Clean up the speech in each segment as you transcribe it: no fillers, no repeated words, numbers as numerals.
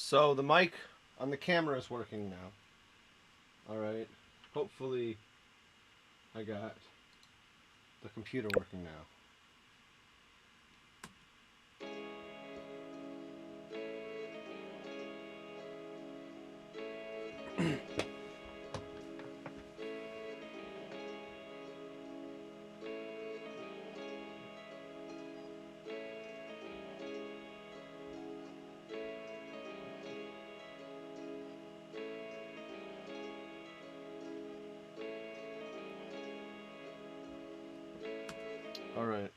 So the mic on the camera is working now. Alright. Hopefully I got the computer working now. Alright.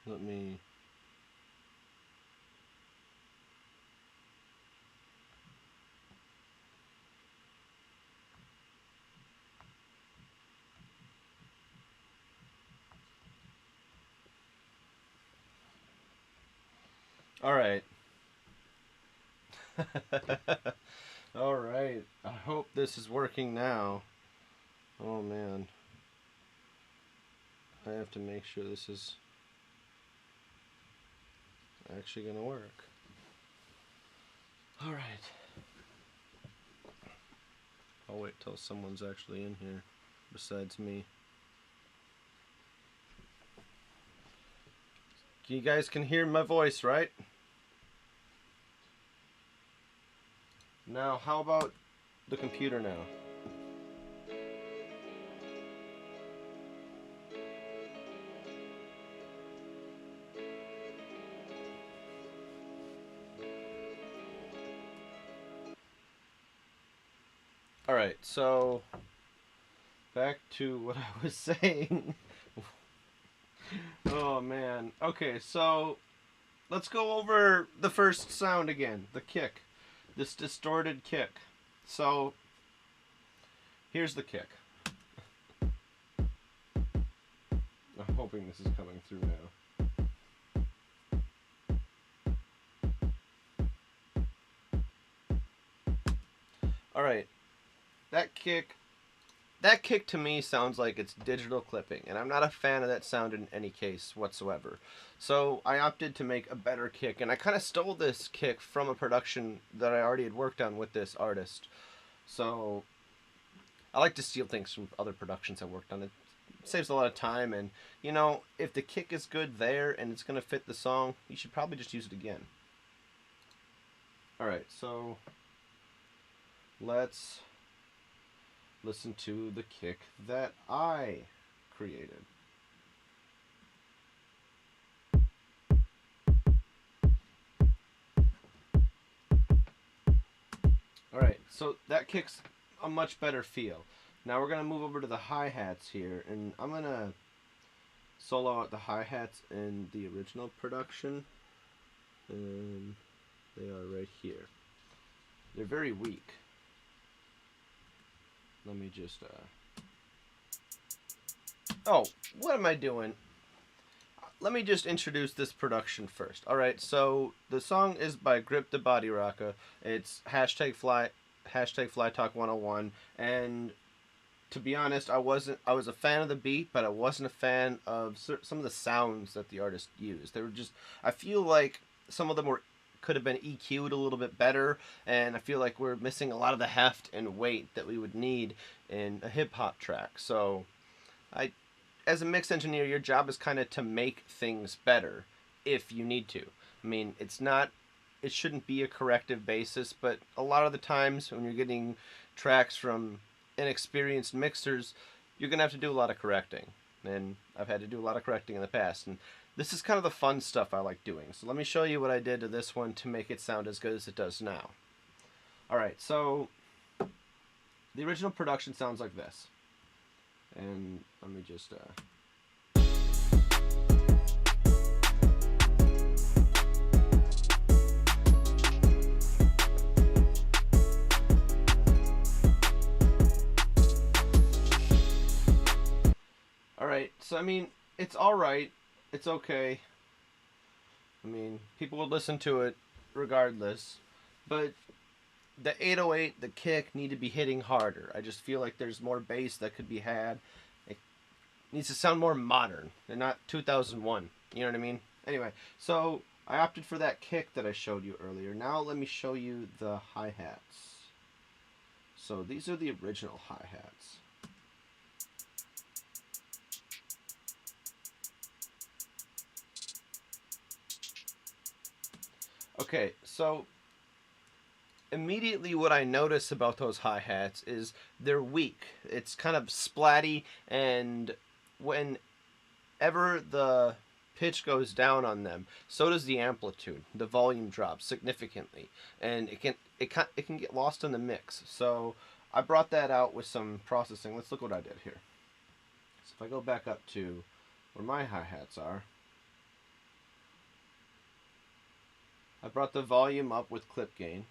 Let me... Alright. Alright. I hope this is working now. Oh man. I have to make sure this is actually gonna work. Alright. I'll wait till someone's actually in here besides me. You guys can hear my voice, right? Now, how about the computer now? Alright, so back to what I was saying. Oh man. Okay, so let's go over the first sound again, the kick. This distorted kick. So here's the kick. I'm hoping this is coming through now. Alright. That kick to me sounds like it's digital clipping, and I'm not a fan of that sound in any case whatsoever. So I opted to make a better kick, and I kind of stole this kick from a production that I already had worked on with this artist. So I like to steal things from other productions I worked on. It saves a lot of time, and you know, if the kick is good there and it's going to fit the song, you should probably just use it again. Alright, so let's listen to the kick that I created. Alright, so that kick's a much better feel. Now we're going to move over to the hi-hats here, and I'm going to solo out the hi-hats in the original production. And they are right here. They're very weak. Let me just, oh, what am I doing? Let me just introduce this production first. Alright, so the song is by Grip the Bodyrocka. It's hashtag FlyTalk 101. And to be honest, I was a fan of the beat, but I wasn't a fan of some of the sounds that the artist used. They were just, I feel like some of them could have been EQ'd a little bit better, and I feel like we're missing a lot of the heft and weight that we would need in a hip-hop track. So as a mix engineer, your job is kind of to make things better if you need to. I mean, it shouldn't be a corrective basis, but a lot of the times when you're getting tracks from inexperienced mixers, you're going to have to do a lot of correcting. And I've had to do a lot of correcting in the past, and this is kind of the fun stuff I like doing. So let me show you what I did to this one to make it sound as good as it does now. Alright, so the original production sounds like this. And let me just... Alright, so I mean, it's alright. It's okay. I mean, people would listen to it regardless. But the 808, the kick, need to be hitting harder. I just feel like there's more bass that could be had. It needs to sound more modern and not 2001. You know what I mean? Anyway, so I opted for that kick that I showed you earlier. Now let me show you the hi-hats. So these are the original hi-hats. Okay, so immediately what I notice about those hi-hats is they're weak. It's kind of splatty, and whenever the pitch goes down on them, so does the amplitude. The volume drops significantly, and it can get lost in the mix. So I brought that out with some processing. Let's look what I did here. So if I go back up to where my hi-hats are, I brought the volume up with clip gain,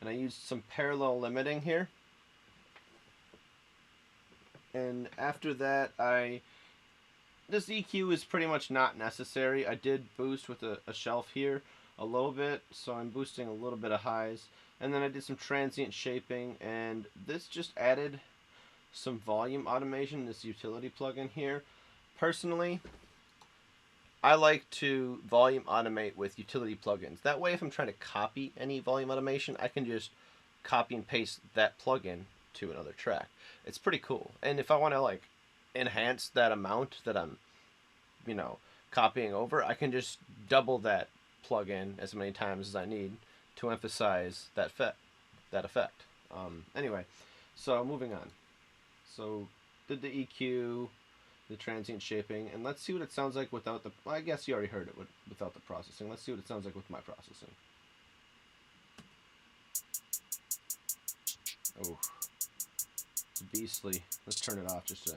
and I used some parallel limiting here. And after that, this EQ is pretty much not necessary. I did boost with a shelf here a little bit, so I'm boosting a little bit of highs. And then I did some transient shaping, and this just added some volume automation, this utility plugin here. Personally, I like to volume automate with utility plugins. That way, if I'm trying to copy any volume automation, I can just copy and paste that plugin to another track. It's pretty cool. And if I want to like enhance that amount that I'm, copying over, I can just double that plugin as many times as I need to emphasize that effect. Anyway, so moving on. So did the EQ, the transient shaping, and let's see what it sounds like without the. Well, I guess you already heard it without the processing. Let's see what it sounds like with my processing. Oh, it's beastly. Let's turn it off just to.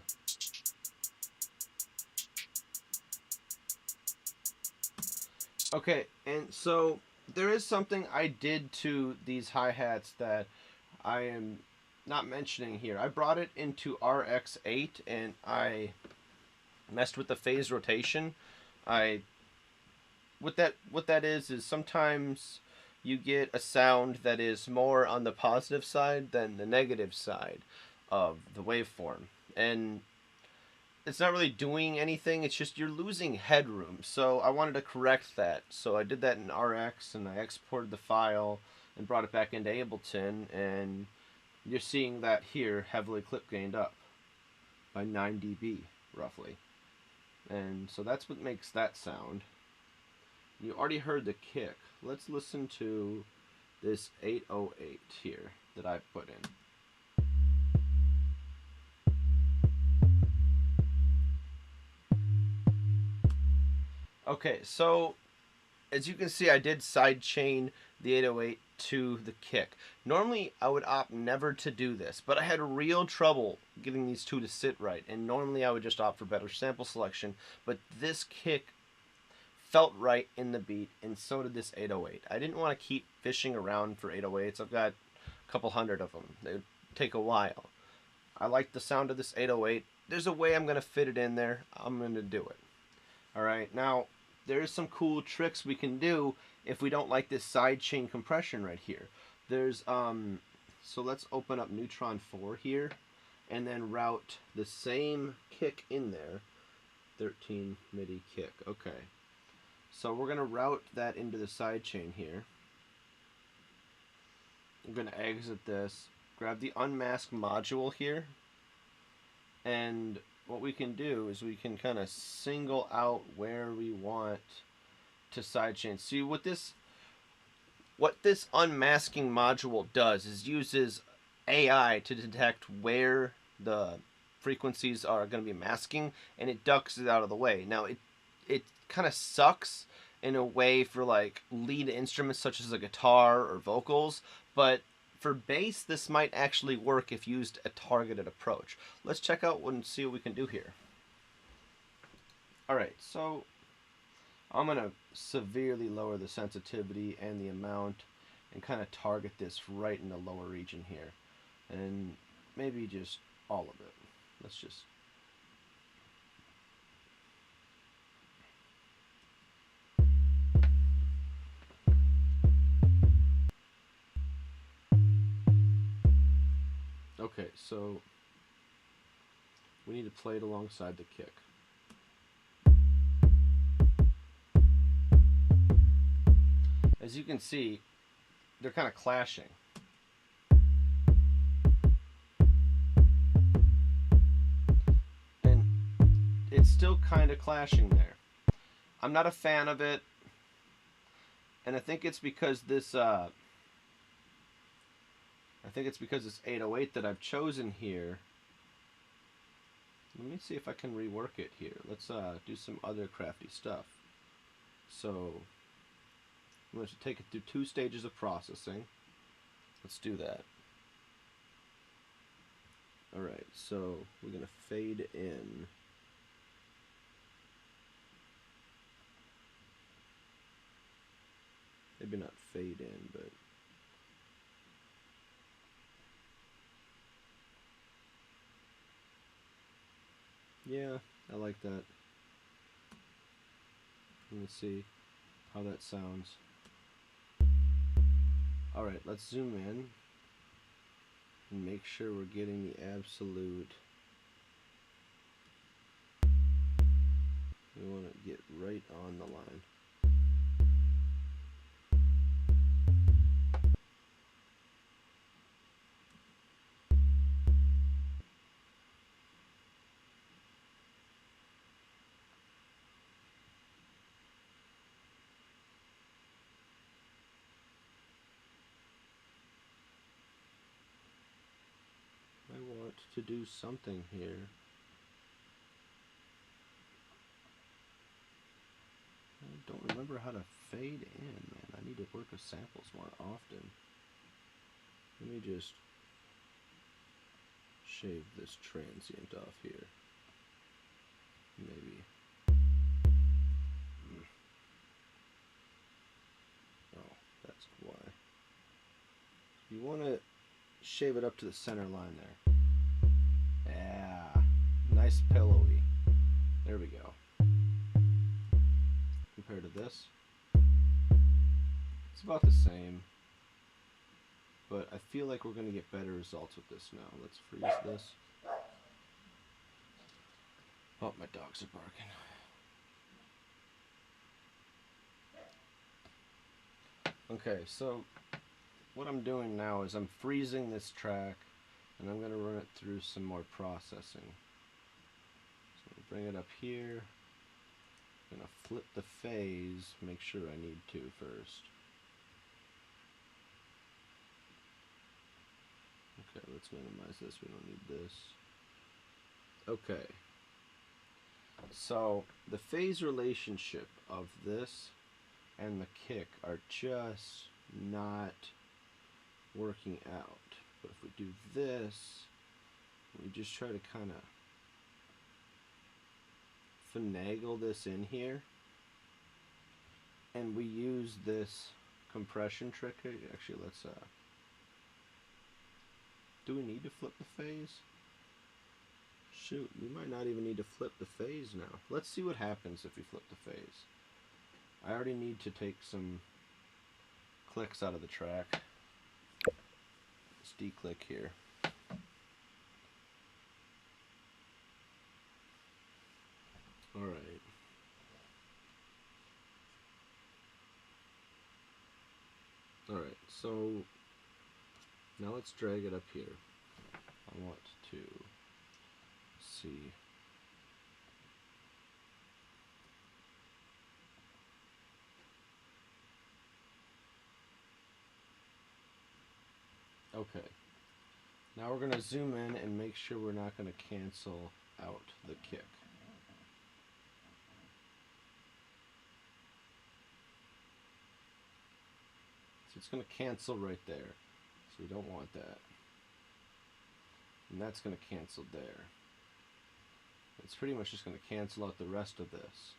Okay, and so there is something I did to these hi-hats that I am not mentioning here. I brought it into RX8 and I messed with the phase rotation. What that is sometimes you get a sound that is more on the positive side than the negative side of the waveform. And it's not really doing anything, it's just you're losing headroom. So I wanted to correct that. So I did that in RX and I exported the file and brought it back into Ableton, and you're seeing that here heavily clip gained up by 9 dB roughly. And so that's what makes that sound. You already heard the kick. Let's listen to this 808 here that I put in. Okay, so as you can see, I did sidechain the 808 to the kick. Normally, I would opt never to do this, but I had real trouble getting these two to sit right, and normally I would just opt for better sample selection, but this kick felt right in the beat, and so did this 808. I didn't want to keep fishing around for 808s. I've got a couple hundred of them. They would take a while. I like the sound of this 808. There's a way I'm going to fit it in there. I'm going to do it. Alright, now there's some cool tricks we can do if we don't like this sidechain compression right here. There's so let's open up Neutron 4 here and then route the same kick in there. 13 MIDI kick. Okay. So we're going to route that into the sidechain here. I'm going to exit this, grab the unmasked module here, and what we can do is we can kind of single out where we want to sidechain. See, what this unmasking module does is uses AI to detect where the frequencies are going to be masking, and it ducks it out of the way. Now, it kind of sucks in a way for like lead instruments such as a guitar or vocals, but for bass, this might actually work if used a targeted approach. Let's check out and see what we can do here. Alright, so I'm going to severely lower the sensitivity and the amount and kind of target this right in the lower region here. And maybe just all of it. Let's just... Okay, so we need to play it alongside the kick. as you can see, they're kind of clashing. And it's still kind of clashing there. I'm not a fan of it, and I think it's because this 808 that I've chosen here. Let me see if I can rework it here. Let's do some other crafty stuff. So I'm going to take it through 2 stages of processing. Let's do that. Alright, so we're going to fade in. Maybe not fade in, but yeah, I like that. Let me see how that sounds. Alright, let's zoom in and make sure we're getting the absolute. We want to get right on the line. I want to do something here. I don't remember how to fade in, man. I need to work with samples more often. Let me just shave this transient off here. Maybe. Oh, that's why. You want to shave it up to the center line there. Yeah, nice pillowy. There we go. Compared to this, it's about the same, but I feel like we're going to get better results with this now. Let's freeze this. Oh, my dogs are barking. Okay, so what I'm doing now is I'm freezing this track, and I'm going to run it through some more processing. So I'm going to bring it up here. I'm going to flip the phase, make sure I need to first. Okay, let's minimize this, we don't need this. Okay. So, the phase relationship of this and the kick are just not working out. But if we do this, we just try to kind of finagle this in here, and we use this compression trick. Actually, let's do we need to flip the phase? Shoot, we might not even need to flip the phase now. Let's see what happens if we flip the phase. I already need to take some clicks out of the track. Let's declick here. Alright. Alright, so now let's drag it up here. I want to see. Okay. Now we're going to zoom in and make sure we're not going to cancel out the kick. So it's going to cancel right there. So we don't want that. And that's going to cancel there. It's pretty much just going to cancel out the rest of this.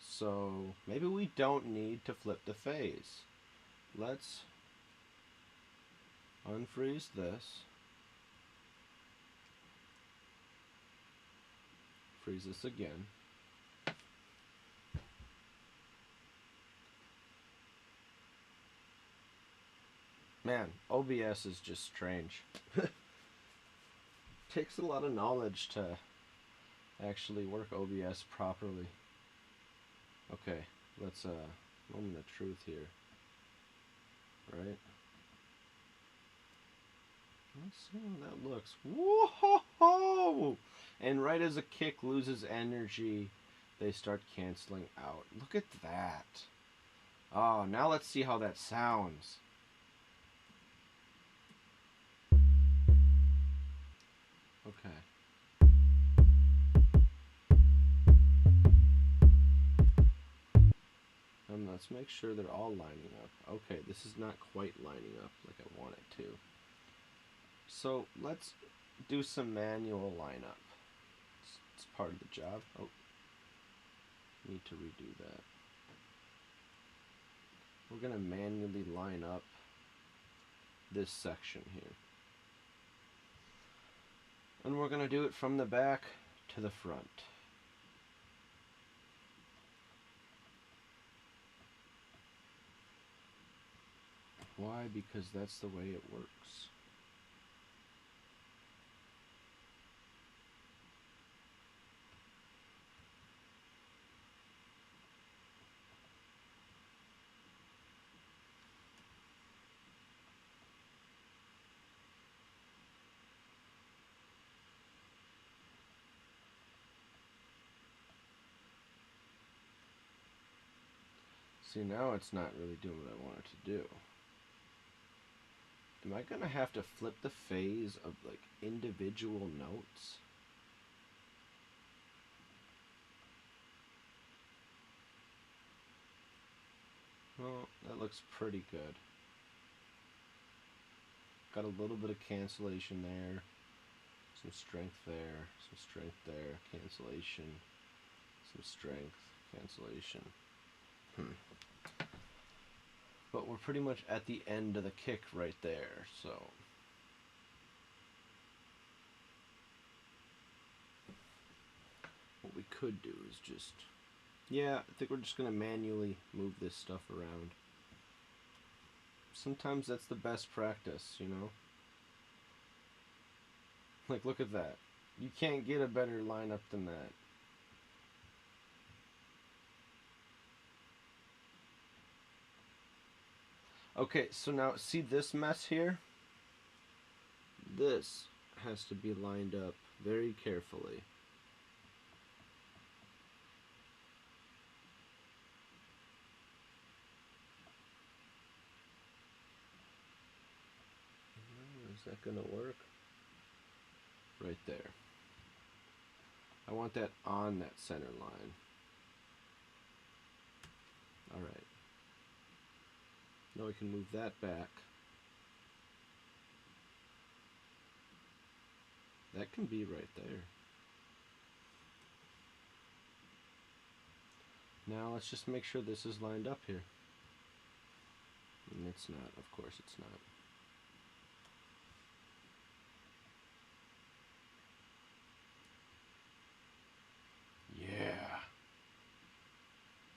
So maybe we don't need to flip the phase. Let's unfreeze this. Freeze this again. Man, OBS is just strange. Takes a lot of knowledge to actually work OBS properly. Okay, let's moment of truth here. right? Let's see how that looks. Whoa! And right as a kick loses energy, they start canceling out. Look at that. Oh, now let's see how that sounds. Okay. Let's make sure they're all lining up. Okay, this is not quite lining up like I want it to. So let's do some manual lineup. It's part of the job. Oh, need to redo that. We're going to manually line up this section here. And we're going to do it from the back to the front. Why? Because that's the way it works. See, now it's not really doing what I want it to do. Am I going to have to flip the phase of, like, individual notes? Well, that looks pretty good. Got a little bit of cancellation there. Some strength there. Some strength there. Cancellation. Some strength. Cancellation. But we're pretty much at the end of the kick right there, so... what we could do is just... yeah, I think we're just going to manually move this stuff around. Sometimes that's the best practice, you know? Like, look at that. You can't get a better lineup than that. Okay, so now, see this mess here? This has to be lined up very carefully. Is that gonna work? Right there. I want that on that center line. Alright. Now we can move that back. That can be right there. Now let's just make sure this is lined up here. And it's not, of course it's not. Yeah.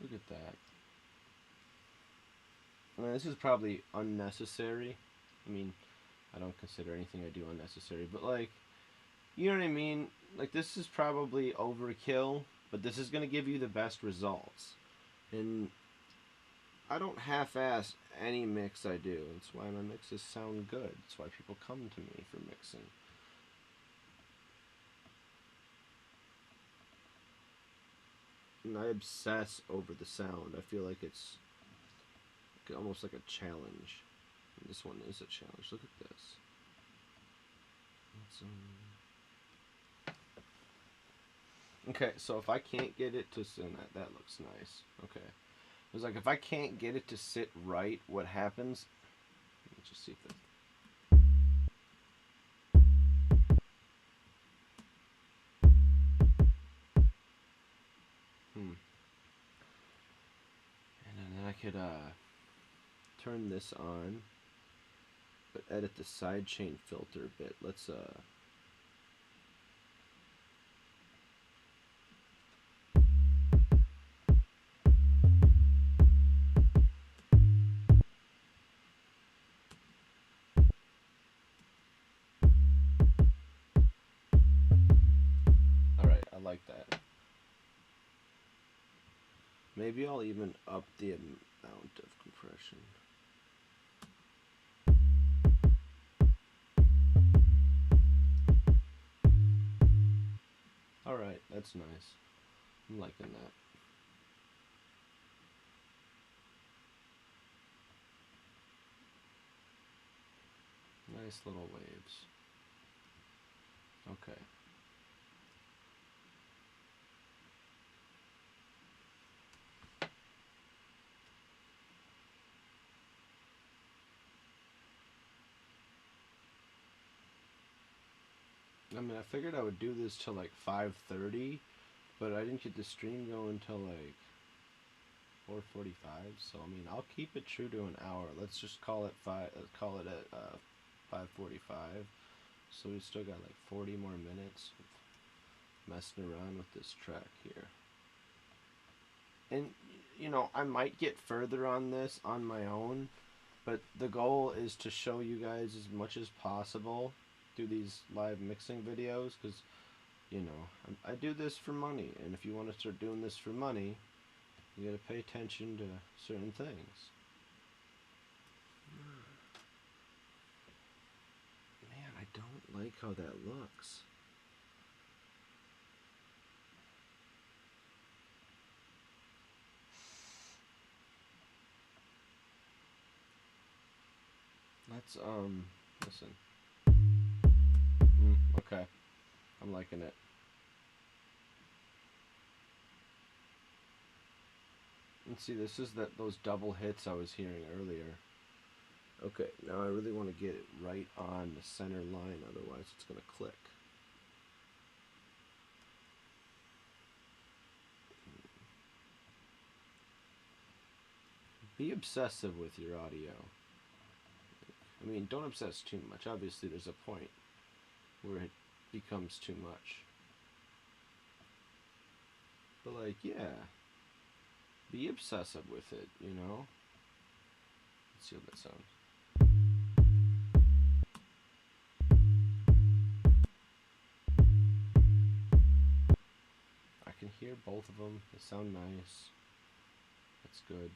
Look at that. I mean, this is probably unnecessary. I mean, I don't consider anything I do unnecessary, but like, you know what I mean? Like, this is probably overkill, but this is going to give you the best results. And I don't half-ass any mix I do. That's why my mixes sound good. That's why people come to me for mixing. And I obsess over the sound. I feel like it's almost like a challenge. And this one is a challenge. Look at this. Okay, so if I can't get it to sit, that looks nice. Okay. It was like, if I can't get it to sit right, what happens? Let's just see if that... And then I could turn this on, but edit the sidechain filter a bit. Let's alright, I like that. Maybe I'll even up the amount of compression. Alright, that's nice. I'm liking that. Nice little waves. Okay. I mean, I figured I would do this till like 5:30, but I didn't get the stream going until like 4:45. So I mean, I'll keep it true to an hour. Let's just call it five. Let's call it at 5:45. So we still got like 40 more minutes of messing around with this track here. And you know, I might get further on this on my own, but the goal is to show you guys as much as possible through these live mixing videos, because you know, I do this for money, and if you want to start doing this for money, you got to pay attention to certain things. Man, I don't like how that looks. Let's listen. Okay, I'm liking it. And see, this is those double hits I was hearing earlier. Okay, now I really want to get it right on the center line, otherwise it's going to click. Be obsessive with your audio. I mean, don't obsess too much. Obviously, there's a point where it becomes too much. But, like, yeah. Be obsessive with it, you know? Let's see what that sounds. I can hear both of them. They sound nice. That's good.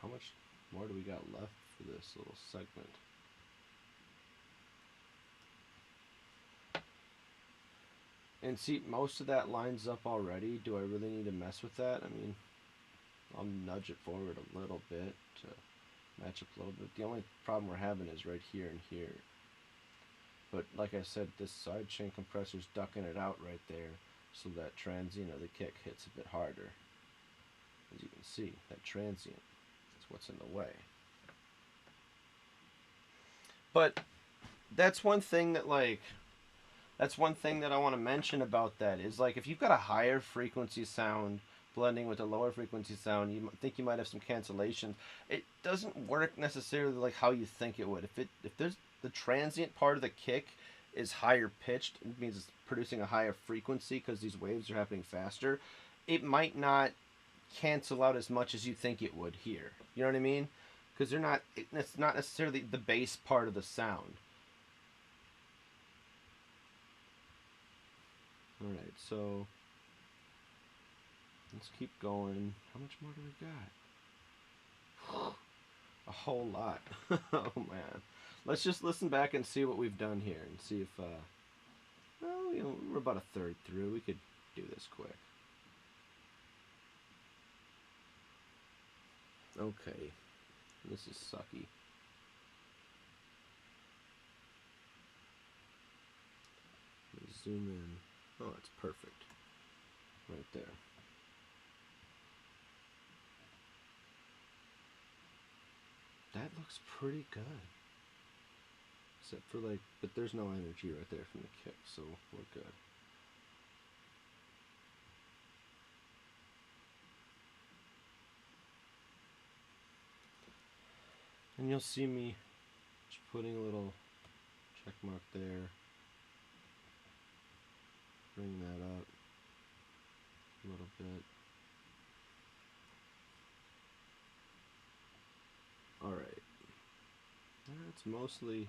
How much more do we got left for this little segment? And see, most of that lines up already. Do I really need to mess with that? I mean, I'll nudge it forward a little bit to match up a little bit. The only problem we're having is right here and here. But like I said, this sidechain compressor's ducking it out right there, so that transient of the kick hits a bit harder. As you can see, that transient is what's in the way. But that's one thing that, like, that's one thing that I want to mention about that is, like, if you've got a higher frequency sound blending with a lower frequency sound, you think you might have some cancellations. It doesn't work necessarily like how you think it would. If there's the transient part of the kick is higher pitched, it means it's producing a higher frequency because these waves are happening faster. It might not cancel out as much as you think it would here. You know what I mean? Because it's not necessarily the bass part of the sound. Alright, so let's keep going. How much more do we got? A whole lot. Oh man. Let's just listen back and see what we've done here and see if, well, you know, we're about a third through. We could do this quick. Okay. This is sucky. Zoom in. Oh, it's perfect. Right there. That looks pretty good. Except for, like, but there's no energy right there from the kick, so we're good. And you'll see me just putting a little check mark there. Bring that up a little bit. Alright. That's mostly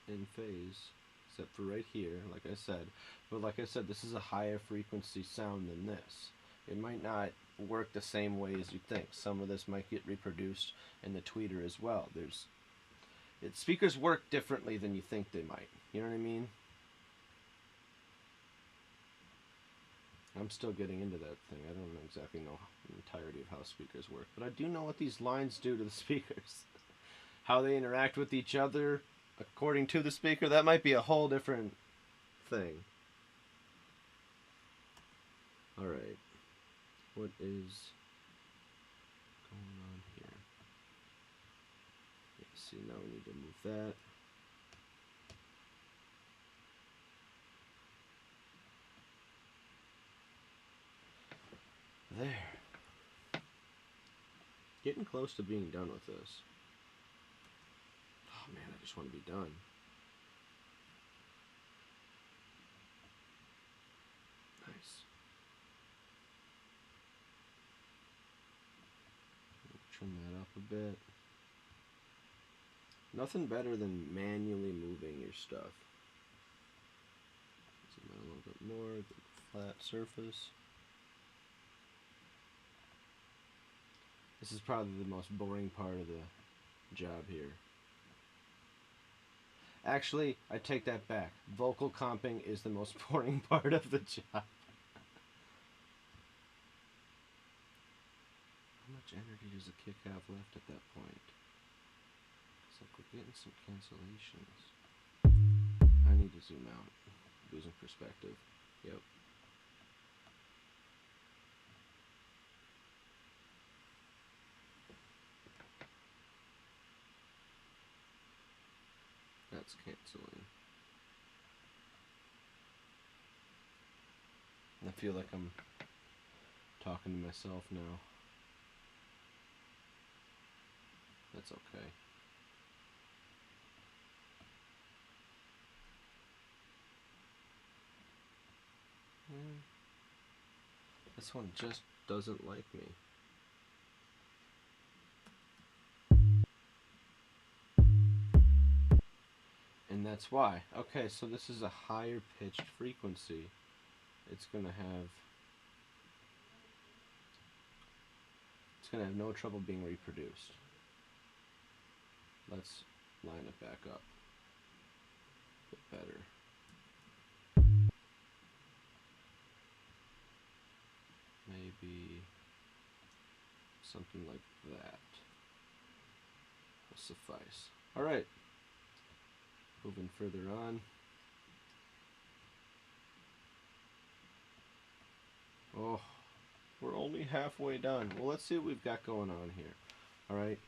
in phase, except for right here, like I said. But like I said, this is a higher frequency sound than this. It might not work the same way as you think. Some of this might get reproduced in the tweeter as well. Speakers work differently than you think they might. You know what I mean? I'm still getting into that thing. I don't exactly know the entirety of how speakers work, but I do know what these lines do to the speakers. How they interact with each other according to the speaker. That might be a whole different thing. Alright. What is going on here? Yeah, see, now we need to move that. There. Getting close to being done with this. Oh man, I just want to be done. Nice. Trim that up a bit. Nothing better than manually moving your stuff. Zoom out a little bit more, get a flat surface. This is probably the most boring part of the job here. Actually, I take that back. Vocal comping is the most boring part of the job. How much energy does the kick have left at that point? It's like we're getting some cancellations. I need to zoom out. Losing perspective. Yep. That's canceling. I feel like I'm talking to myself now. That's okay. This one just doesn't like me. And that's why. Okay, so this is a higher pitched frequency. It's gonna have no trouble being reproduced. Let's line it back up a bit better. Maybe something like that will suffice. Alright. Moving further on. Oh, we're only halfway done. Well, let's see what we've got going on here. Alright.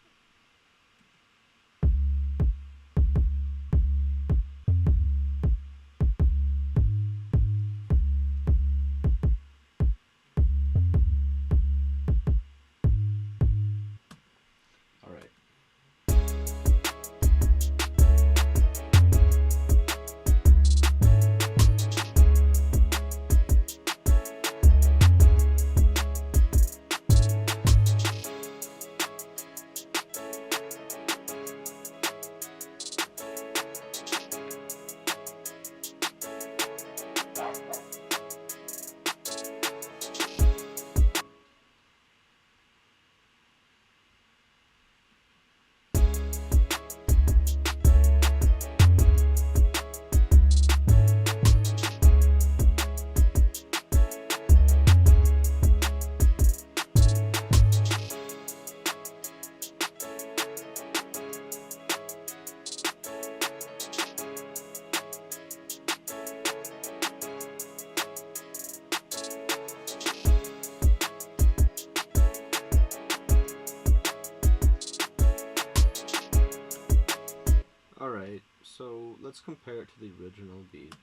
Alright, so let's compare it to the original beat.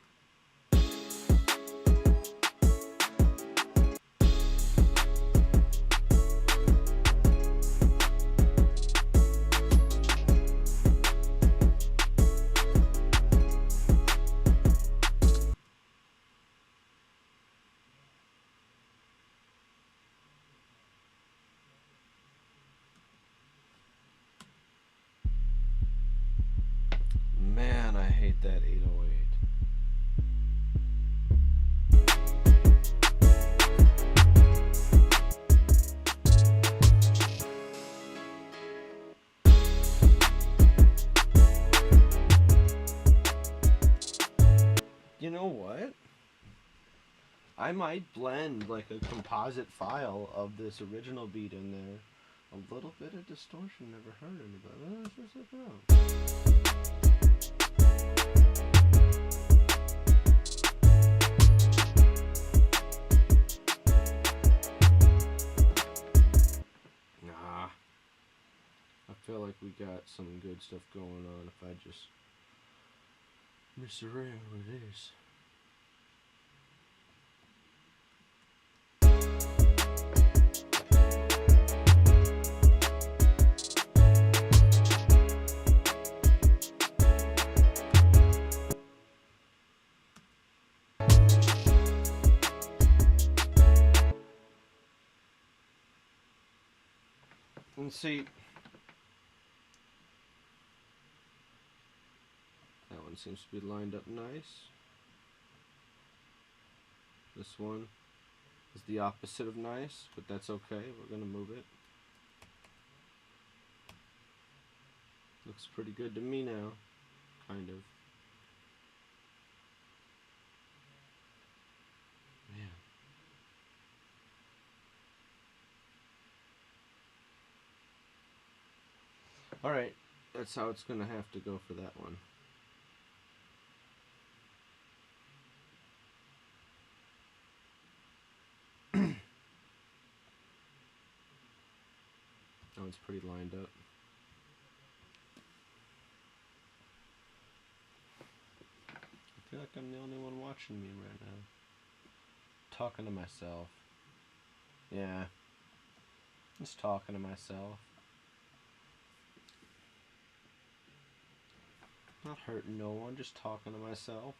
Man, I hate that 808. You know what? I might blend like a composite file of this original beat in there. A little bit of distortion never hurt anybody. Let's just look it out. Nah. I feel like we got some good stuff going on if I just mess around with this. And see, that one seems to be lined up nice. This one is the opposite of nice, but that's okay. We're gonna move it. Looks pretty good to me now, kind of. Man. Alright, that's how it's gonna have to go for that one. That one's pretty lined up. I feel like I'm the only one watching me right now. Talking to myself. Yeah. Just talking to myself. Not hurting no one, just talking to myself.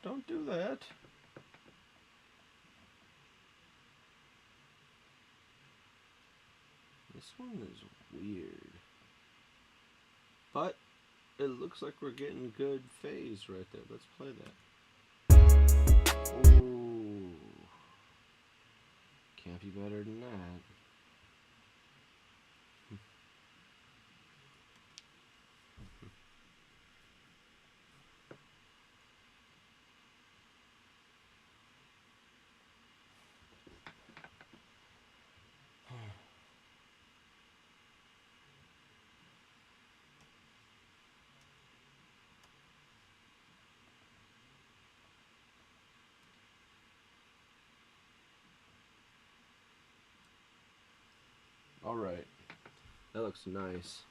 Don't do that. This one is weird. But it looks like we're getting good phase right there. Let's play that. Ooh. Can't be better than that. Alright, that looks nice.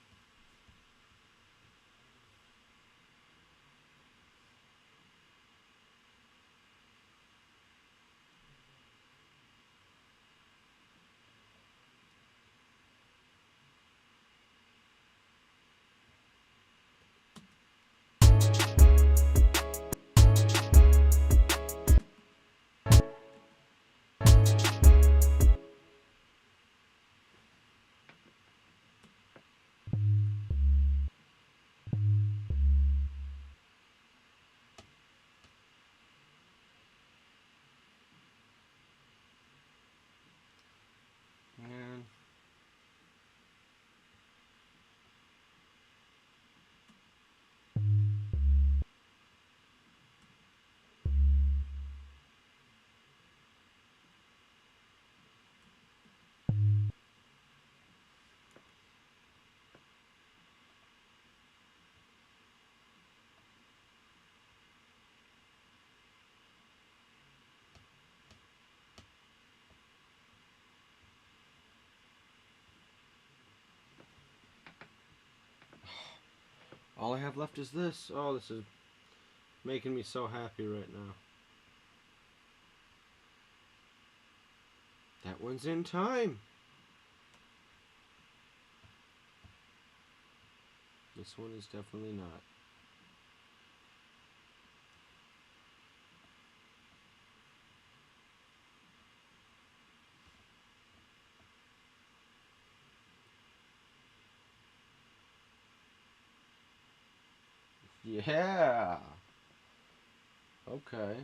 Man. All I have left is this. Oh, this is making me so happy right now. That one's in time. This one is definitely not. Yeah. Okay.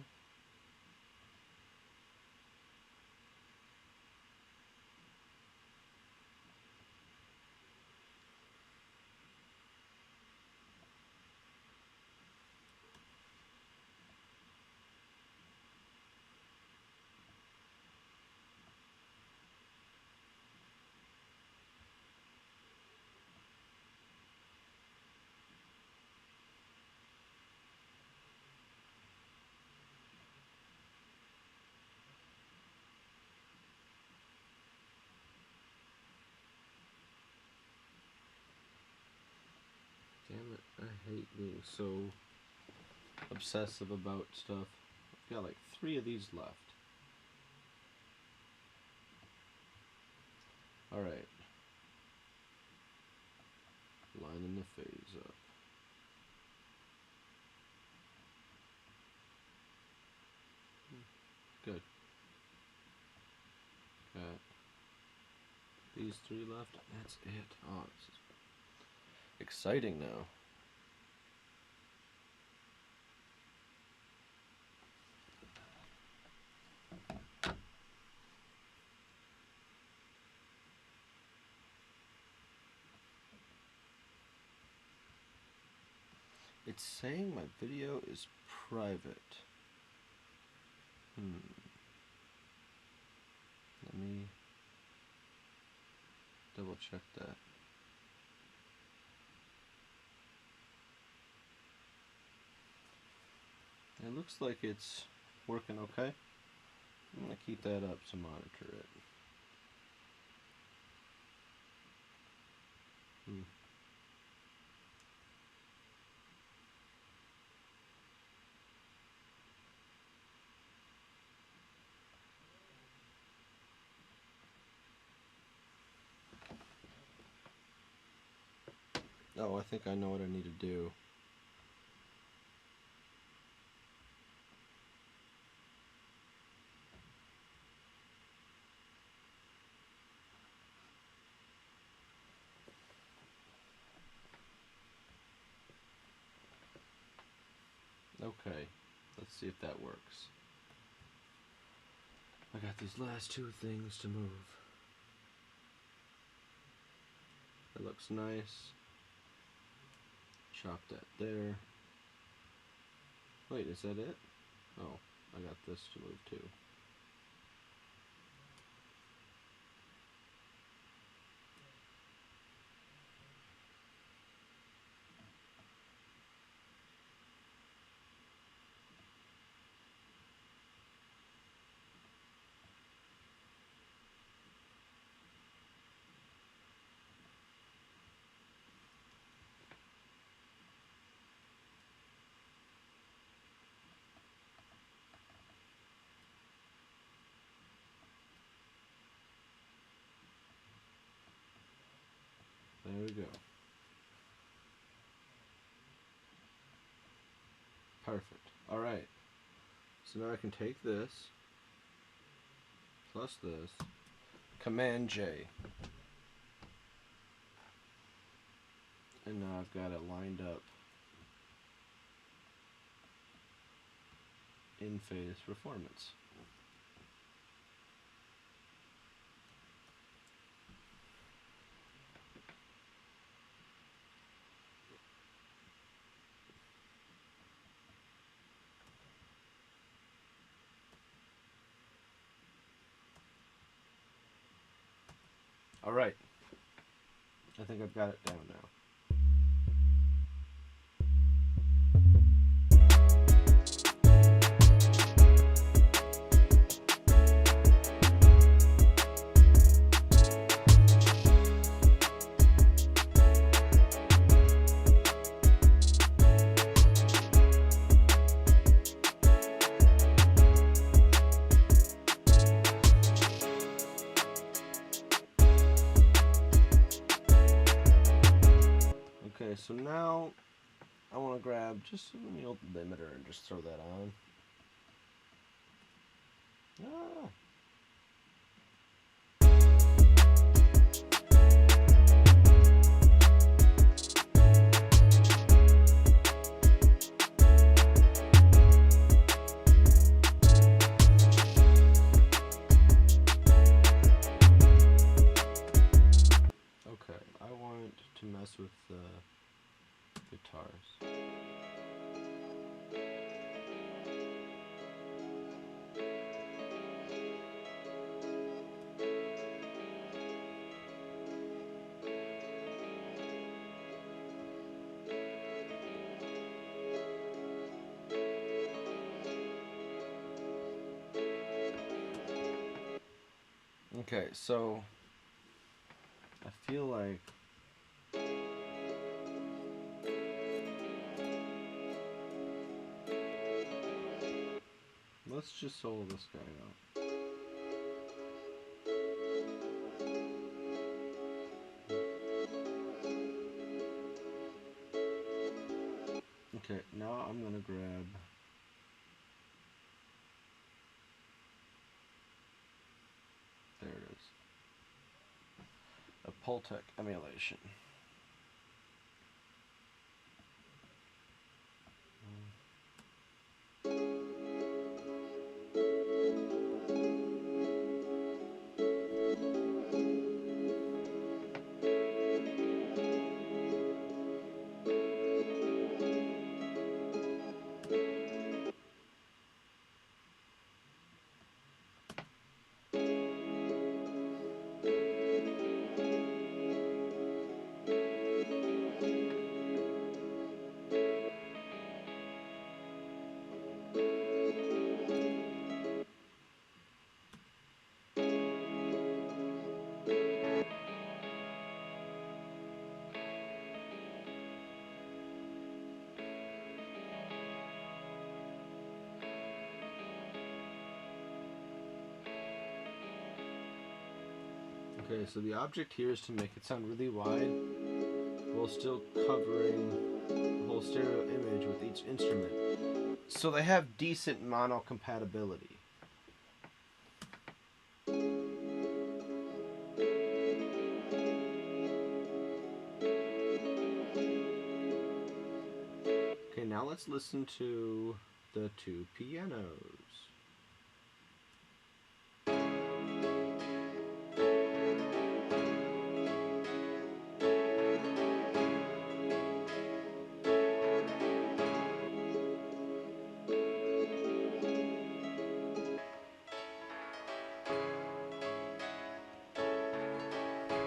hate being so obsessive about stuff. I've got like 3 of these left. Alright. Lining the phase up. Good. Got these 3 left. That's it. Oh, this is exciting now. It's saying my video is private. Let me double check that. It looks like it's working okay. I'm going to keep that up to monitor it. Oh, I think I know what I need to do. Okay, let's see if that works. I got these last 2 things to move. That looks nice. Chop that there. Wait, is that it? Oh, I got this to move too. There we go. Perfect. Alright. So now I can take this, plus this, Command J. And now I've got it lined up in phase performance. Alright, I think I've got it down now. Okay, so now I want to grab just a little limiter and just throw that on. Ah. Okay, I want to mess with the guitars. Okay, so I feel like Let's just solo this guy out. Okay, now I'm gonna grab there it is. A Pultec emulation. Okay, so the object here is to make it sound really wide while still covering the whole stereo image with each instrument. So they have decent mono compatibility. Okay, now let's listen to the two pianos.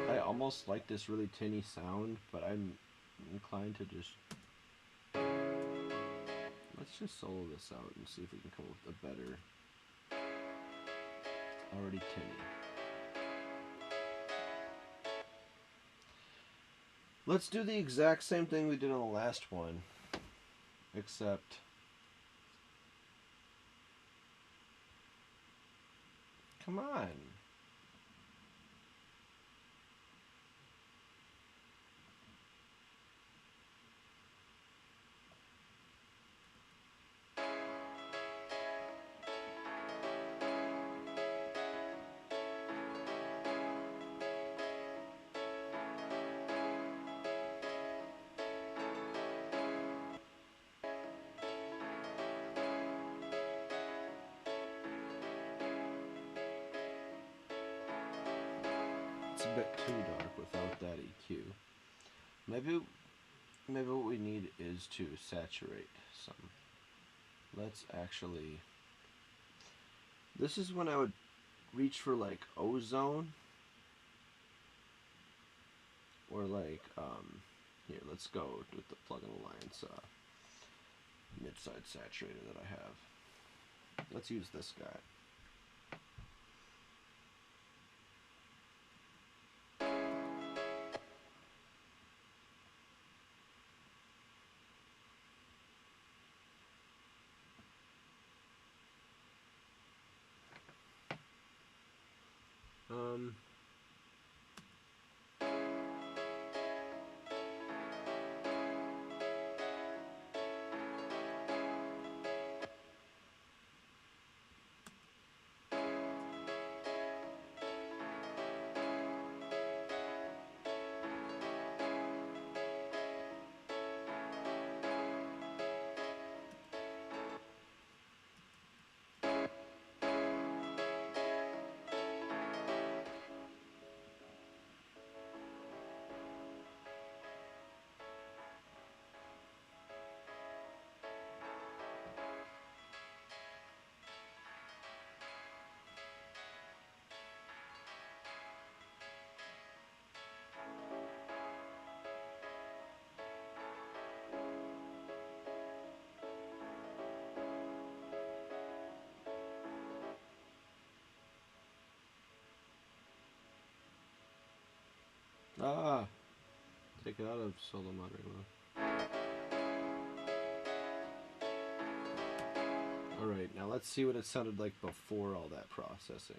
I almost like this really tinny sound, but I'm inclined to just... Let's just solo this out and see if we can come up with a better... Already tinny. Let's do the exact same thing we did on the last one, except... Come on. It's a bit too dark without that EQ. Maybe what we need is to saturate some. Let's actually... This is when I would reach for like ozone. Or like, here, let's go with the Plug-in Alliance mid-side saturator that I have. Let's use this guy. Take it out of solo monitoring mode. Alright, Alright, now let's see what it sounded like before all that processing.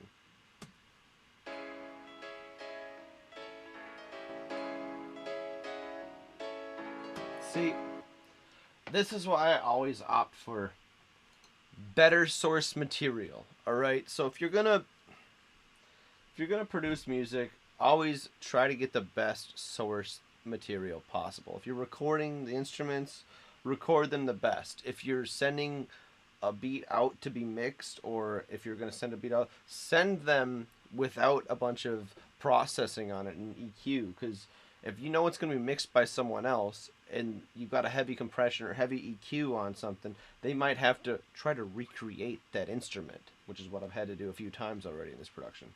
See, this is why I always opt for better source material. Alright, so if you're gonna produce music, always try to get the best source material possible. If you're recording the instruments, record them the best. If you're sending a beat out to be mixed, or if you're going to send a beat out, send them without a bunch of processing on it in EQ, because if you know it's going to be mixed by someone else and you've got a heavy compression or heavy EQ on something, they might have to try to recreate that instrument, which is what I've had to do a few times already in this production.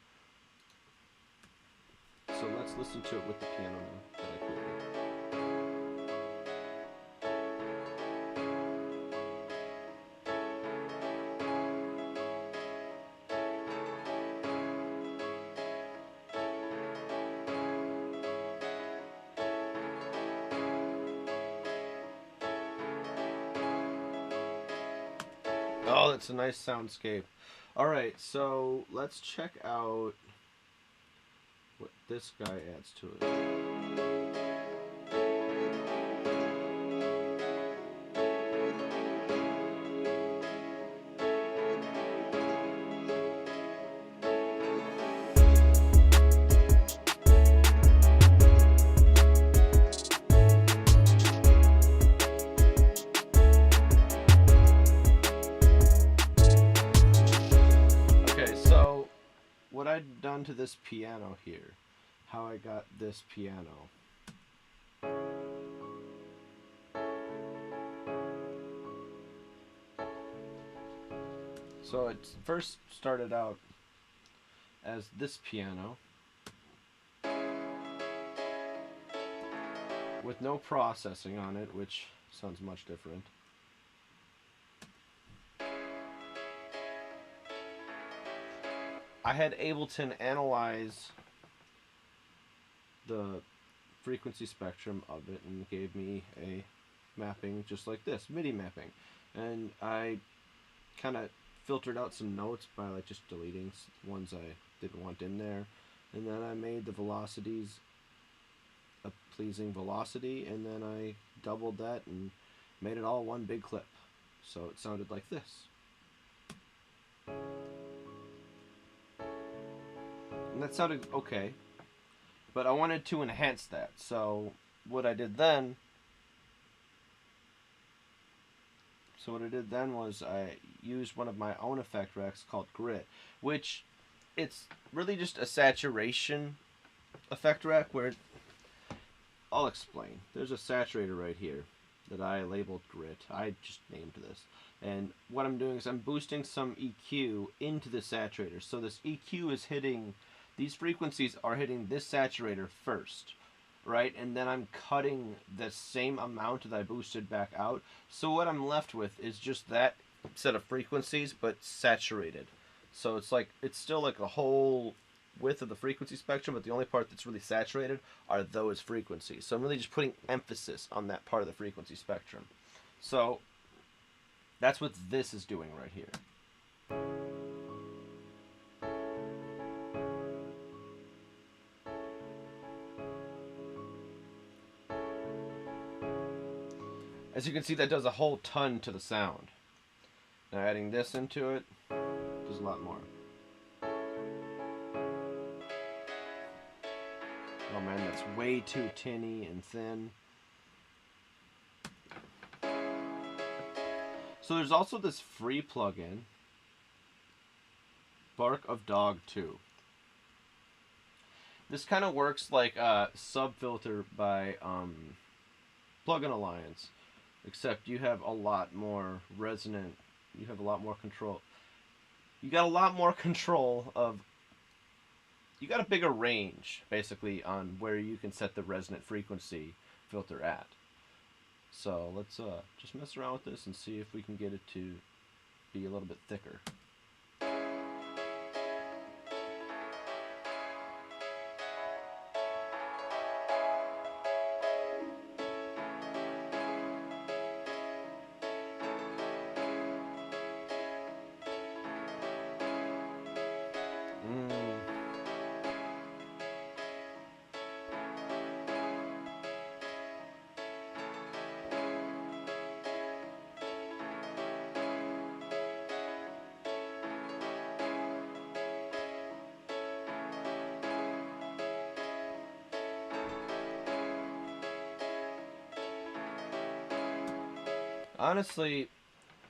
So let's listen to it with the piano now that I created. Oh, that's a nice soundscape. Alright, so let's check out what this guy adds to it. Okay, so what I've done to this piano here, how I got this piano. So it first started out as this piano with no processing on it, which sounds much different. I had Ableton analyze the frequency spectrum of it and gave me a mapping just like this, MIDI mapping. And I kind of filtered out some notes by like just deleting ones I didn't want in there. And then I made the velocities a pleasing velocity, and then I doubled that and made it all one big clip. So it sounded like this. And that sounded okay, but I wanted to enhance that. So what I did then was I used one of my own effect racks called Grit, which it's really just a saturation effect rack where I'll explain. There's a saturator right here that I labeled Grit. I just named this. And what I'm doing is I'm boosting some EQ into the saturator. So this EQ is hitting, these frequencies are hitting this saturator first, right? And then I'm cutting the same amount that I boosted back out. So what I'm left with is just that set of frequencies, but saturated. So it's like, it's still like a whole width of the frequency spectrum, but the only part that's really saturated are those frequencies. So I'm really just putting emphasis on that part of the frequency spectrum. So that's what this is doing right here. As you can see, that does a whole ton to the sound. Now adding this into it does a lot more. Oh man, that's way too tinny and thin. So there's also this free plugin, Bark of Dog 2. This kind of works like a sub-filter by Plugin Alliance, except you have a lot more resonant, you have a lot more control. You got a lot more control of, you got a bigger range, basically, on where you can set the resonant frequency filter at. So let's just mess around with this and see if we can get it to be a little bit thicker. Honestly,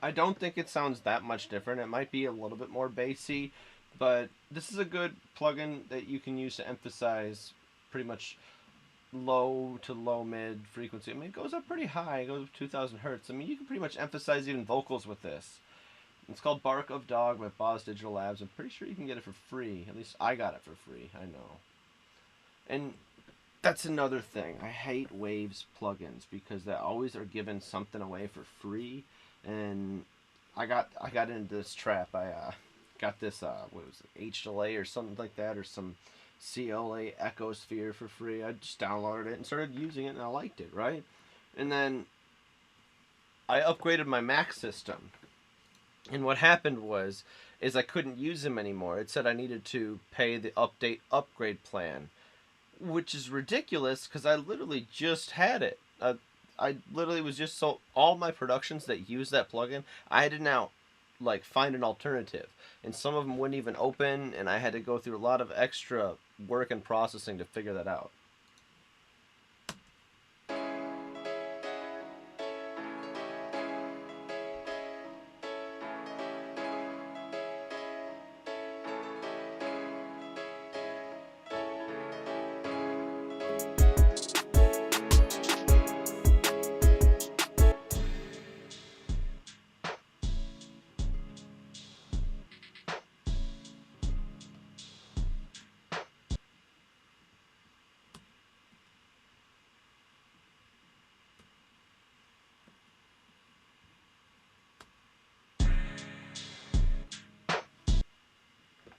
I don't think it sounds that much different. It might be a little bit more bassy, but this is a good plugin that you can use to emphasize pretty much low to low mid frequency. I mean, it goes up pretty high. It goes up 2,000 hertz. I mean, you can pretty much emphasize even vocals with this. It's called Bark of Dog by Boz Digital Labs. I'm pretty sure you can get it for free. At least I got it for free. I know. And that's another thing. I hate Waves plugins because they always are giving something away for free, and I got into this trap. I got this what was it, HLA or something like that, or some CLA Echosphere for free. I just downloaded it and started using it, and I liked it, right? And then I upgraded my Mac system, and what happened was is I couldn't use them anymore. It said I needed to pay the upgrade plan, which is ridiculous because I literally just had it. I literally was just so all my productions that use that plugin, I had to now like find an alternative, and some of them wouldn't even open, and I had to go through a lot of extra work and processing to figure that out.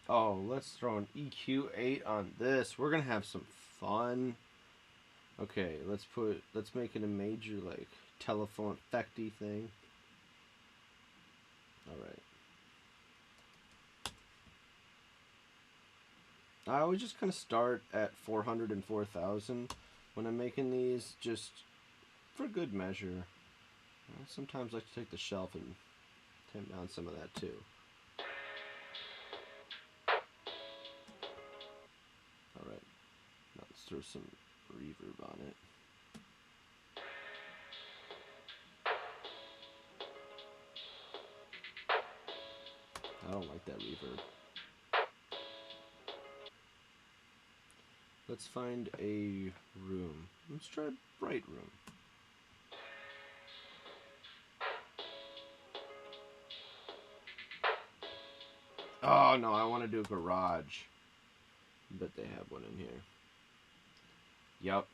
Oh, let's throw an EQ8 on this. We're gonna have some fun. Okay, let's make it a major like telephone effecty thing. All right. I always just kind of start at 400 and 4,000 when I'm making these, just for good measure. I sometimes like to take the shelf and tame down some of that too. All right, now let's throw some reverb on it. I don't like that reverb. Let's find a room. Let's try bright room. Oh no, I want to do a garage. Bet they have one in here. Yup.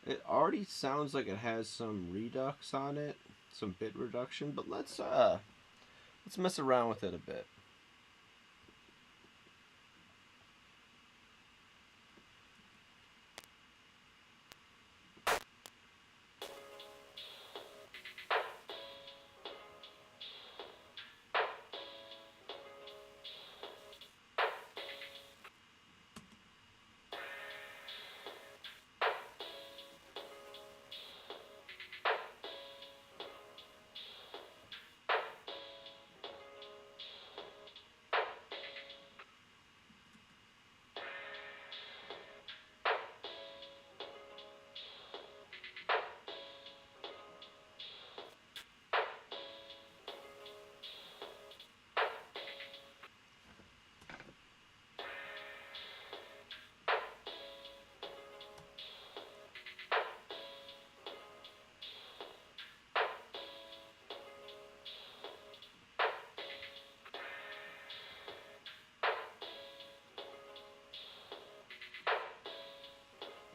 It already sounds like it has some redux on it, some bit reduction, but let's mess around with it a bit.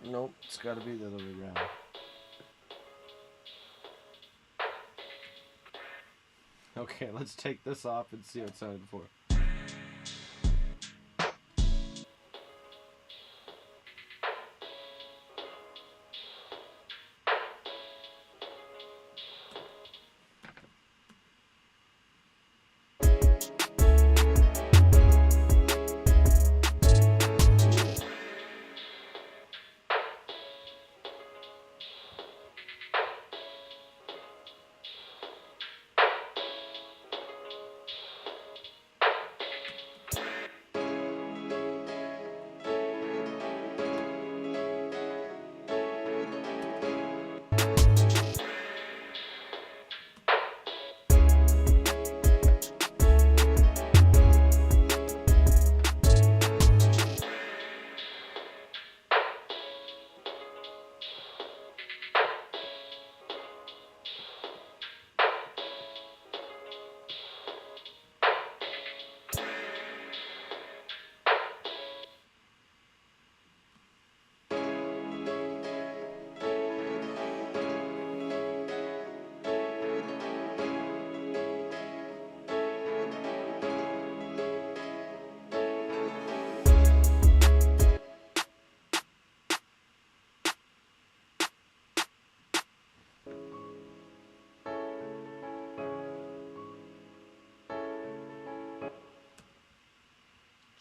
Nope, it's gotta be the other way around. Okay, let's take this off and see what it sounded before.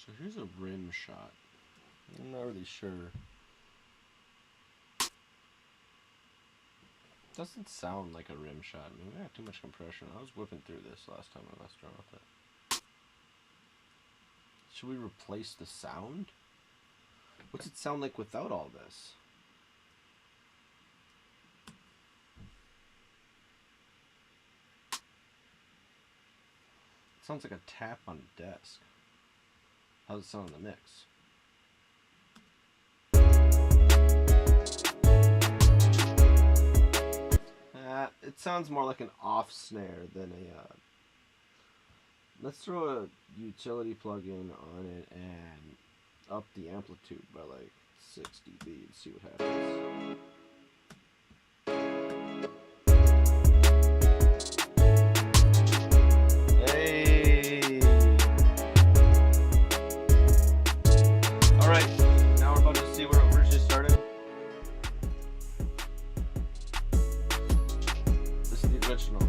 So here's a rim shot. I'm not really sure. Doesn't sound like a rim shot. I mean, we got too much compression. I was whipping through this last time I messed around with it. Should we replace the sound? What's it sound like without all this? It sounds like a tap on a desk. How's it sound in the mix? It sounds more like an off snare than a... let's throw a utility plug-in on it and up the amplitude by like 6 dB and see what happens. Hey! Alright, now we're about to see where it originally started. This is the original.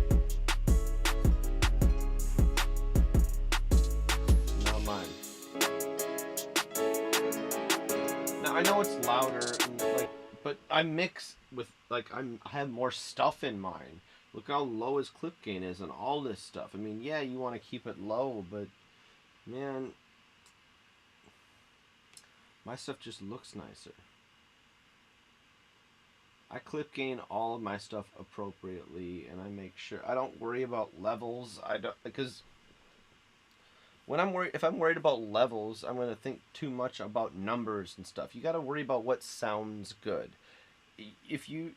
I know it's louder, and like, but I mix with like I have more stuff in mine. Look how low his clip gain is and all this stuff. I mean, yeah, you want to keep it low, but man, my stuff just looks nicer. I clip gain all of my stuff appropriately, and I make sure I don't worry about levels. I don't, because when if I'm worried about levels, I'm going to think too much about numbers and stuff. You got to worry about what sounds good. If your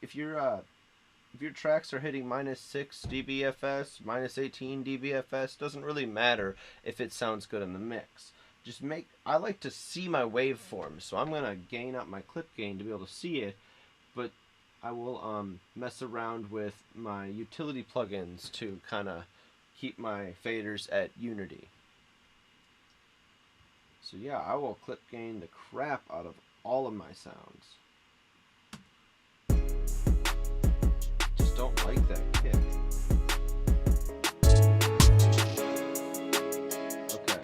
tracks are hitting -6 dBFS, -18 dBFS, doesn't really matter if it sounds good in the mix. I like to see my waveform, so I'm going to gain up my clip gain to be able to see it, but I will mess around with my utility plugins to kind of keep my faders at unity. So yeah, I will clip gain the crap out of all of my sounds. Just don't like that kick. Okay.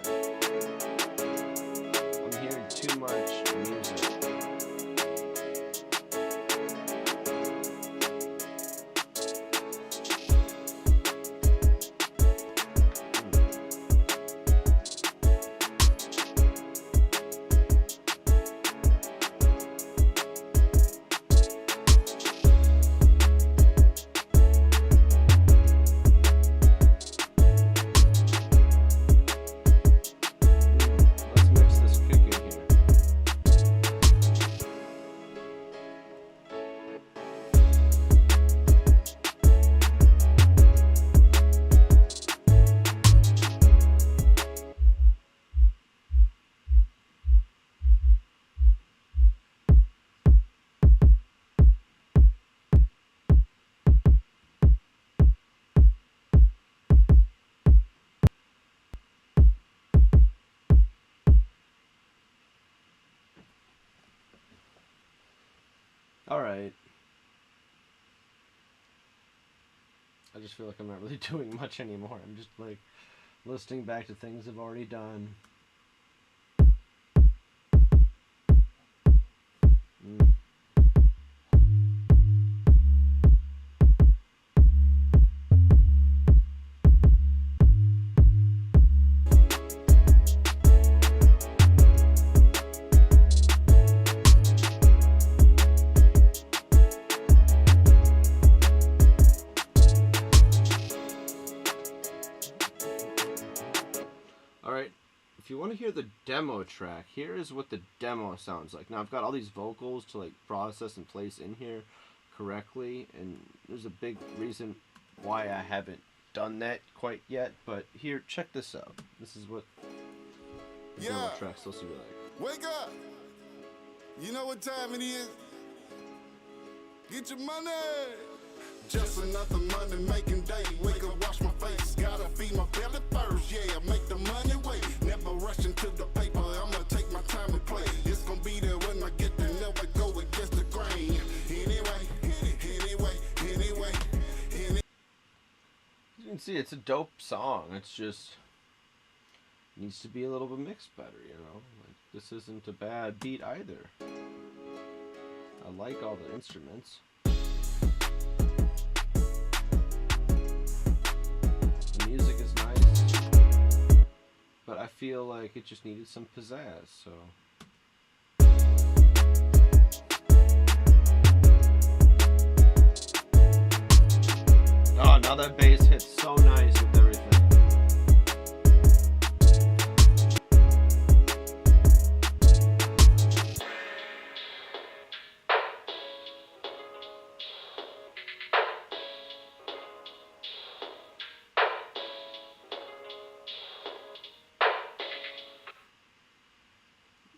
I'm hearing too much music. Alright. I just feel like I'm not really doing much anymore. I'm just like listening back to things I've already done. Alright, if you want to hear the demo track, here is what the demo sounds like. Now I've got all these vocals to like process and place in here correctly, and there's a big reason why I haven't done that quite yet, but here, check this out. This is what the demo track's supposed to be like. Wake up! You know what time it is? Get your money! Just another money making day. Wake up, wash my face. Gotta feed my belly first. Yeah, make the money wait. Never rushing to the paper. I'ma take my time and play. It's gonna be there when I get there. Never go against the grain. Anyway. You can see it's a dope song. It's just needs to be a little bit mixed better, you know? Like, this isn't a bad beat either. I like all the instruments. The music is nice, but I feel like it just needed some pizzazz, so... Oh, now that bass hits so nice with everything.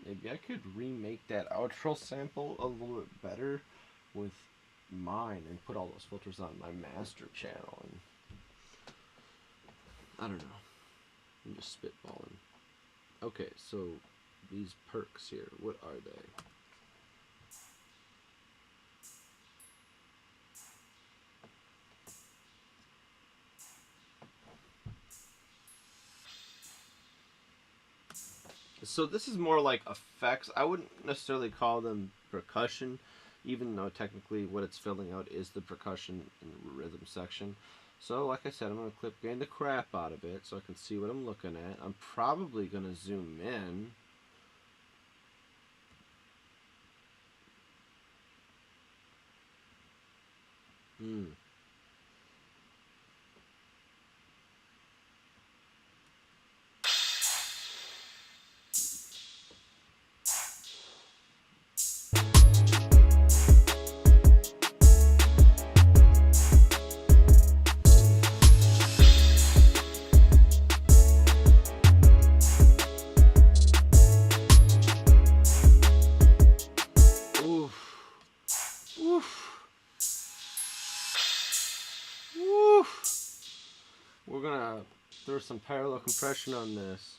Maybe I could remake that outro sample a little bit better with mine and put all those filters on my master channel, and I don't know, I'm just spitballing. Okay, so these perks here, what are they? So this is more like effects. I wouldn't necessarily call them percussion, even though technically what it's filling out is the percussion in the rhythm section. So like I said, I'm going to clip gain the crap out of it so I can see what I'm looking at. I'm probably going to zoom in. We're gonna throw some parallel compression on this.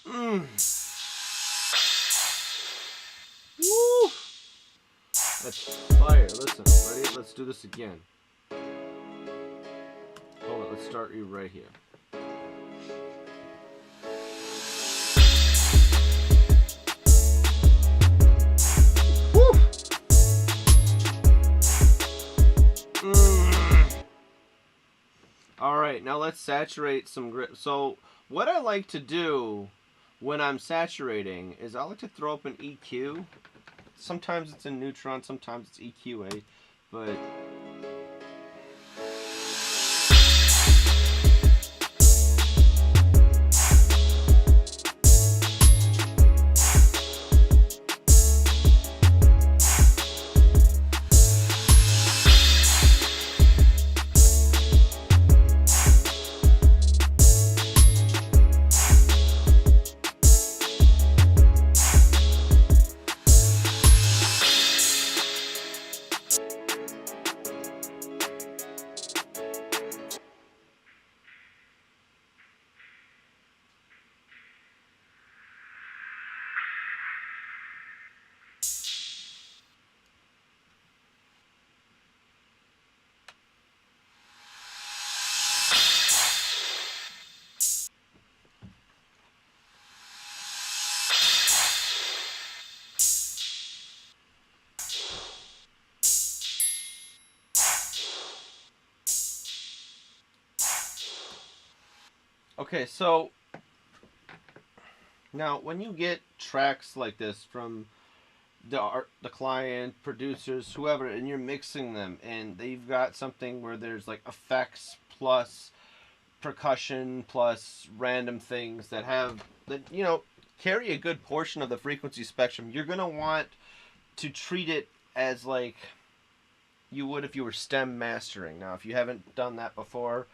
Woo! That's fire. Listen, ready? Let's do this again. Hold on, let's start you right here. Alright, now let's saturate some grip. So, what I like to do when I'm saturating is I like to throw up an EQ. Sometimes it's in neutron, sometimes it's EQA, but... Okay, so now when you get tracks like this from the client, producers, whoever, and you're mixing them, and they've got something where there's like effects plus percussion plus random things that have that, you know, carry a good portion of the frequency spectrum, you're gonna want to treat it as like you would if you were stem mastering. Now, if you haven't done that before,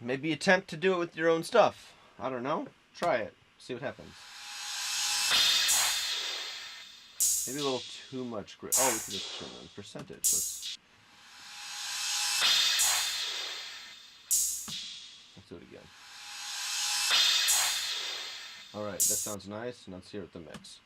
maybe attempt to do it with your own stuff. I don't know. Try it. See what happens. Maybe a little too much grip. Oh, we could just turn on percentage. Let's do it again. Alright, that sounds nice. Now let's hear it the mix.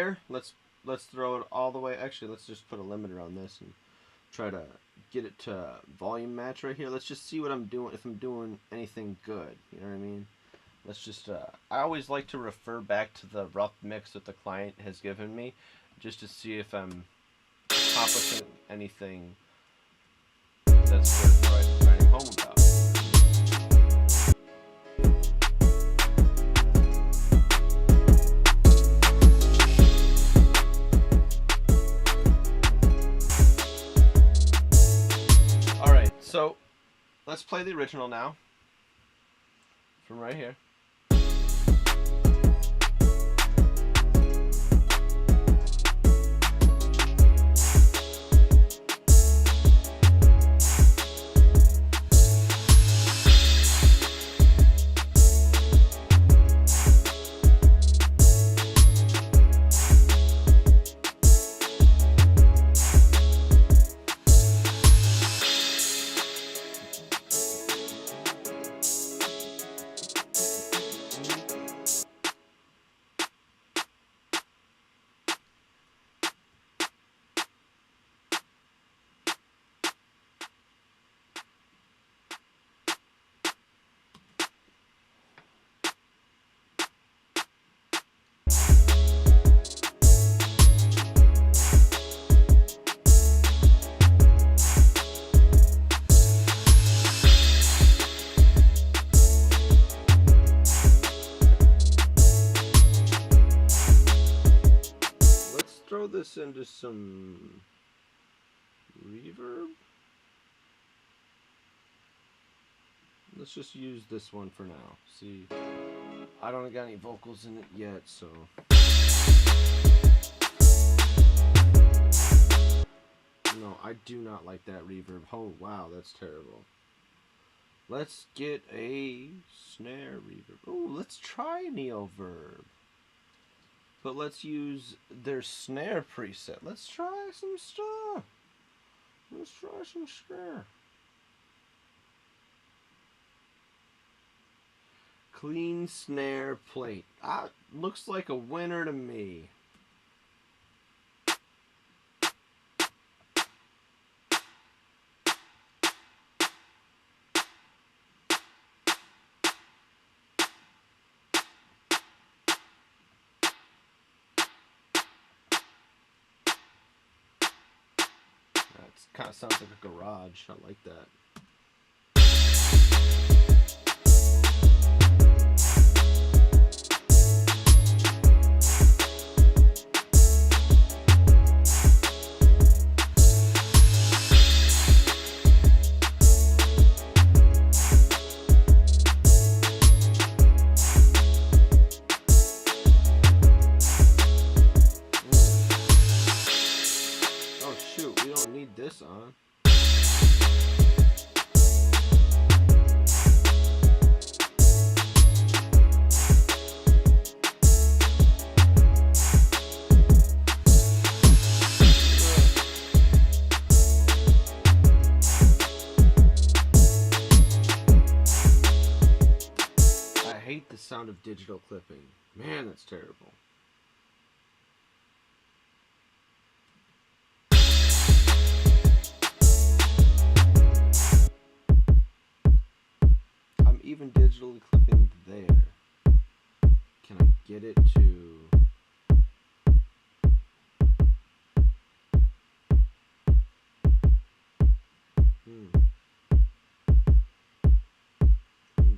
snare, let's throw it all the way. Actually, let's just put a limiter on this and try to get it to volume match right here. Let's just see what I'm doing, if I'm doing anything good. You know what I mean? Let's just, I always like to refer back to the rough mix that the client has given me, just to see if I'm accomplishing anything that's worth writing home about. Alright, so let's play the original now, from right here. Throw this into some reverb. Let's just use this one for now. See, I don't got any vocals in it yet, so. No, I do not like that reverb. Oh, wow, that's terrible. Let's get a snare reverb. Oh, let's try Neoverb. But let's use their snare preset. Let's try some stuff. Let's try some snare. Clean snare plate. Ah, looks like a winner to me. Kind of sounds like a garage. I like that. This on. I hate the sound of digital clipping. Man, that's terrible. Even digitally clipping there. Can I get it to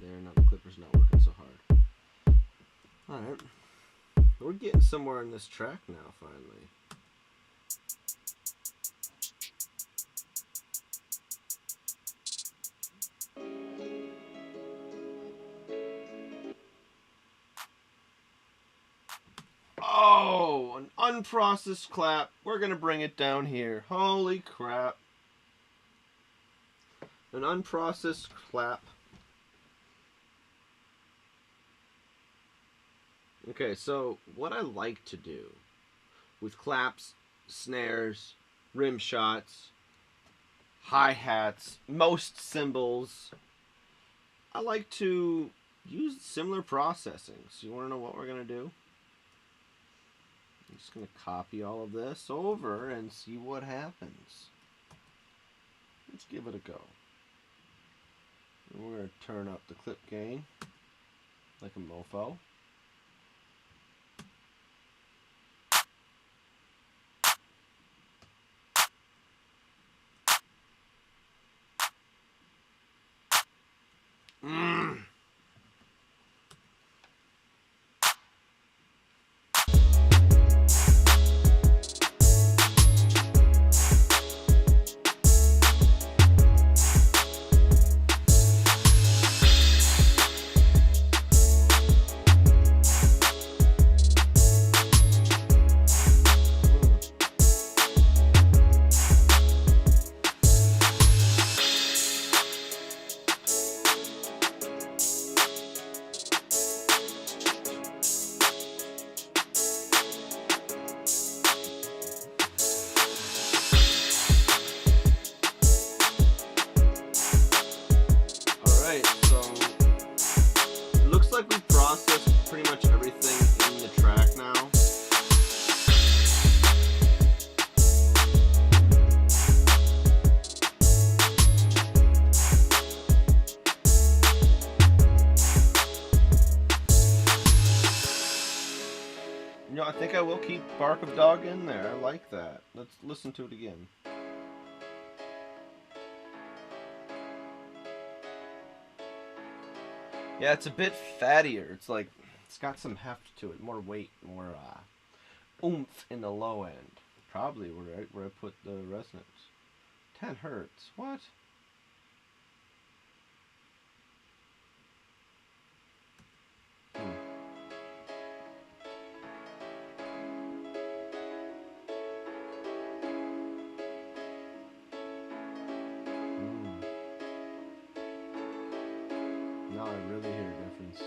there? Now the clipper's not working so hard. Alright. We're getting somewhere in this track now, finally. Oh, an unprocessed clap. We're going to bring it down here. Holy crap. An unprocessed clap. Okay, so what I like to do with claps, snares, rim shots, hi-hats, most cymbals, I like to use similar processing. So you want to know what we're going to do? I'm just going to copy all of this over and see what happens. Let's give it a go. And we're going to turn up the clip gain like a mofo. Like we processed pretty much everything in the track now. You know, I think I will keep Bark of Dog in there. I like that. Let's listen to it again. Yeah, it's a bit fattier. It's like, it's got some heft to it, more weight, more oomph in the low end. Probably where I put the resonance. 10 hertz. What? Now I really hear a difference.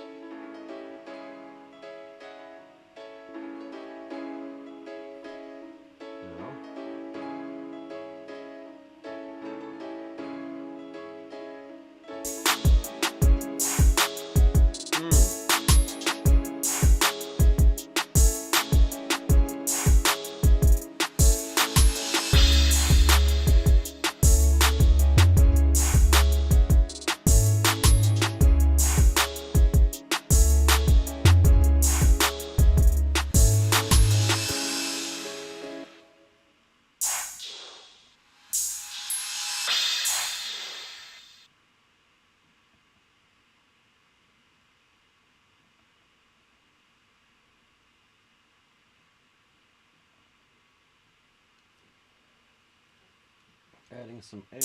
Adding some air.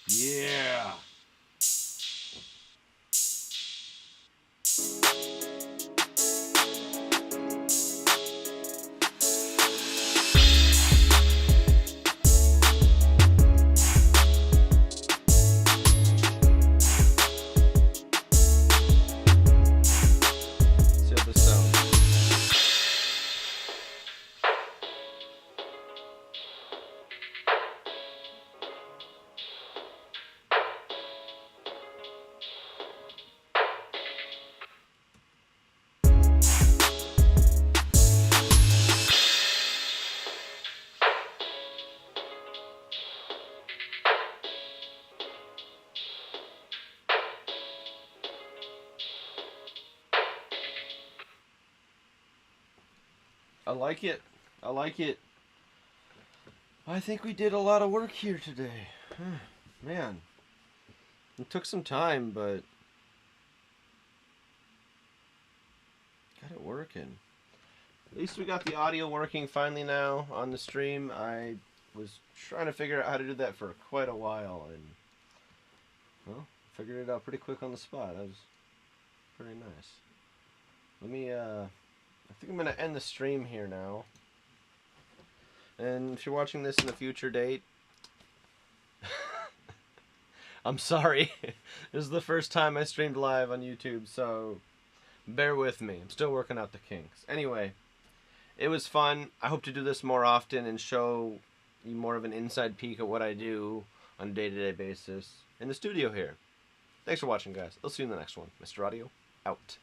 Yeah. I like it. I like it. I think we did a lot of work here today. Man, it took some time, but got it working. At least we got the audio working finally now on the stream. I was trying to figure out how to do that for quite a while, and well, figured it out pretty quick on the spot. That was pretty nice. Let me, I think I'm going to end the stream here now. And if you're watching this in the future date, I'm sorry. This is the first time I streamed live on YouTube, so bear with me. I'm still working out the kinks. Anyway, It was fun. I hope to do this more often and show you more of an inside peek at what I do on a day-to-day basis in the studio here. Thanks for watching, guys. I'll see you in the next one. Mr. Audio, out.